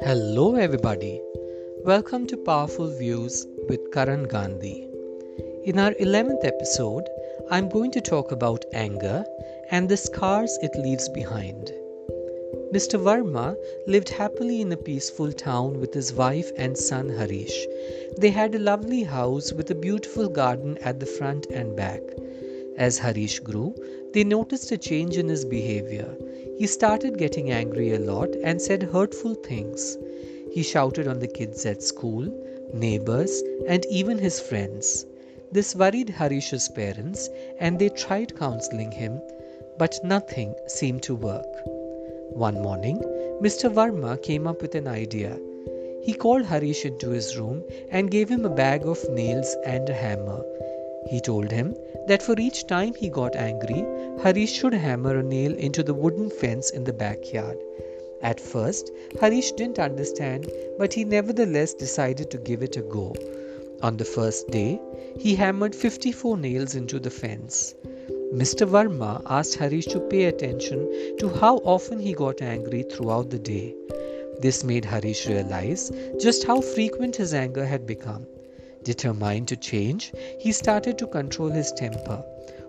Hello, everybody. Welcome to Powerful Views with Karan Gandhi. In our 11th episode, I'm going to talk about anger and the scars it leaves behind. Mr. Verma lived happily in a peaceful town with his wife and son Harish. They had a lovely house with a beautiful garden at the front and back. As Harish grew, they noticed a change in his behavior. He started getting angry a lot and said hurtful things. He shouted on the kids at school, neighbors, and even his friends. This worried Harish's parents and they tried counseling him, but nothing seemed to work. One morning, Mr. Verma came up with an idea. He called Harish into his room and gave him a bag of nails and a hammer. He told him that for each time he got angry, Harish should hammer a nail into the wooden fence in the backyard. At first, Harish didn't understand, but he nevertheless decided to give it a go. On the first day, he hammered 54 nails into the fence. Mr. Verma asked Harish to pay attention to how often he got angry throughout the day. This made Harish realize just how frequent his anger had become. Determined to change, he started to control his temper.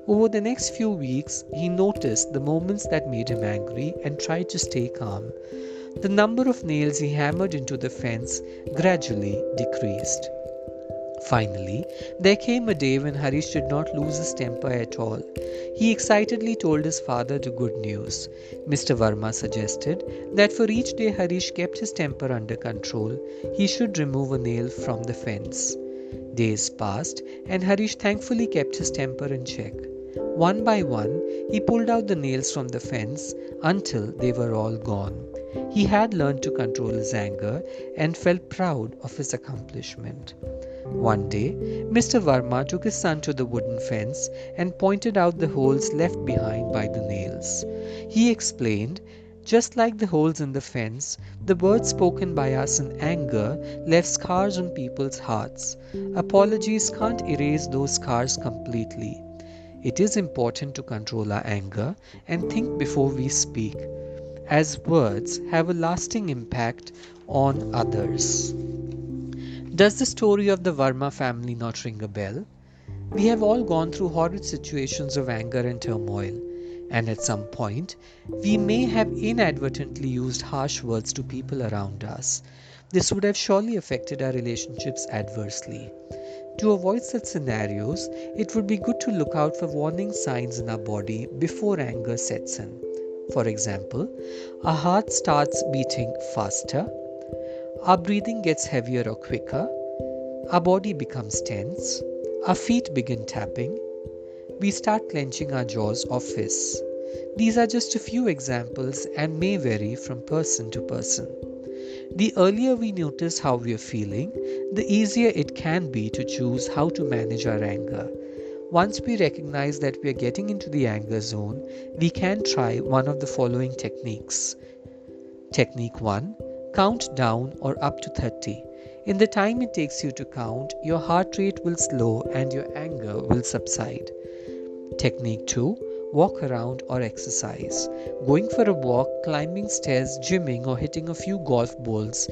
Over the next few weeks, he noticed the moments that made him angry and tried to stay calm. The number of nails he hammered into the fence gradually decreased. Finally, there came a day when Harish did not lose his temper at all. He excitedly told his father the good news. Mr. Verma suggested that for each day Harish kept his temper under control, he should remove a nail from the fence. Days passed, and Harish thankfully kept his temper in check. One by one, he pulled out the nails from the fence until they were all gone. He had learned to control his anger and felt proud of his accomplishment. One day, Mr. Verma took his son to the wooden fence and pointed out the holes left behind by the nails. He explained, just like the holes in the fence, the words spoken by us in anger left scars on people's hearts. Apologies can't erase those scars completely. It is important to control our anger and think before we speak, as words have a lasting impact on others. Does the story of the Verma family not ring a bell? We have all gone through horrid situations of anger and turmoil, and at some point, we may have inadvertently used harsh words to people around us. This would have surely affected our relationships adversely. To avoid such scenarios, it would be good to look out for warning signs in our body before anger sets in. For example, our heart starts beating faster, our breathing gets heavier or quicker, our body becomes tense, our feet begin tapping, we start clenching our jaws or fists. These are just a few examples and may vary from person to person. The earlier we notice how we are feeling, the easier it can be to choose how to manage our anger. Once we recognize that we are getting into the anger zone, we can try one of the following techniques. Technique 1. Count down or up to 30. In the time it takes you to count, your heart rate will slow and your anger will subside. Technique 2. Walk around or exercise. Going for a walk, climbing stairs, gymming, or hitting a few golf balls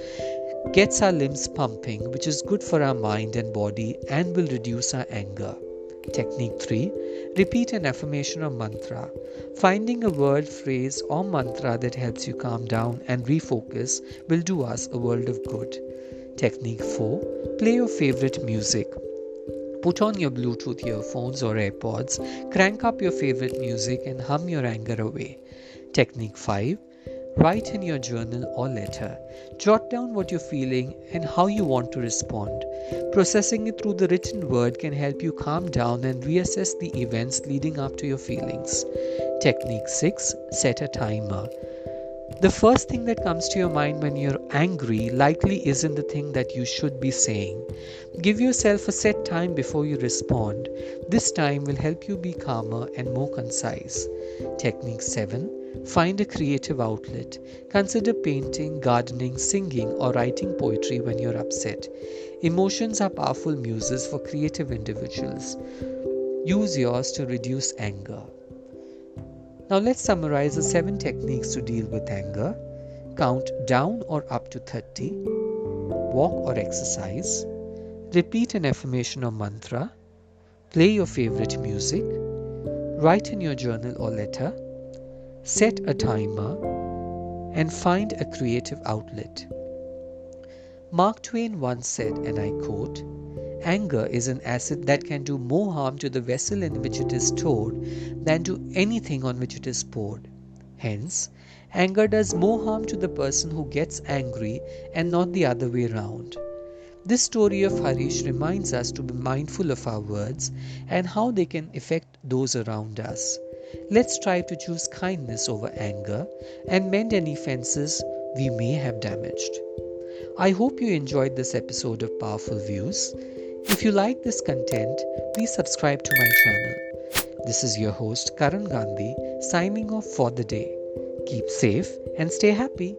gets our limbs pumping, which is good for our mind and body and will reduce our anger. Technique 3. Repeat an affirmation or mantra. Finding a word, phrase, or mantra that helps you calm down and refocus will do us a world of good. Technique 4. Play your favorite music. Put on your Bluetooth earphones or AirPods, crank up your favorite music and hum your anger away. Technique 5. Write in your journal or letter. Jot down what you're feeling and how you want to respond. Processing it through the written word can help you calm down and reassess the events leading up to your feelings. Technique 6. Set a timer. The first thing that comes to your mind when you're angry likely isn't the thing that you should be saying. Give yourself a set time before you respond. This time will help you be calmer and more concise. Technique 7. Find a creative outlet. Consider painting, gardening, singing, or writing poetry when you're upset. Emotions are powerful muses for creative individuals. Use yours to reduce anger. Now let's summarize the 7 techniques to deal with anger. Count down or up to 30. Walk or exercise. Repeat an affirmation or mantra. Play your favorite music. Write in your journal or letter. Set a timer. And find a creative outlet. Mark Twain once said, and I quote, "Anger is an acid that can do more harm to the vessel in which it is stored than to anything on which it is poured. Hence, anger does more harm to the person who gets angry and not the other way round." This story of Harish reminds us to be mindful of our words and how they can affect those around us. Let's strive to choose kindness over anger and mend any fences we may have damaged. I hope you enjoyed this episode of Powerful Views. If you like this content, please subscribe to my channel. This is your host Karan Gandhi signing off for the day. Keep safe and stay happy.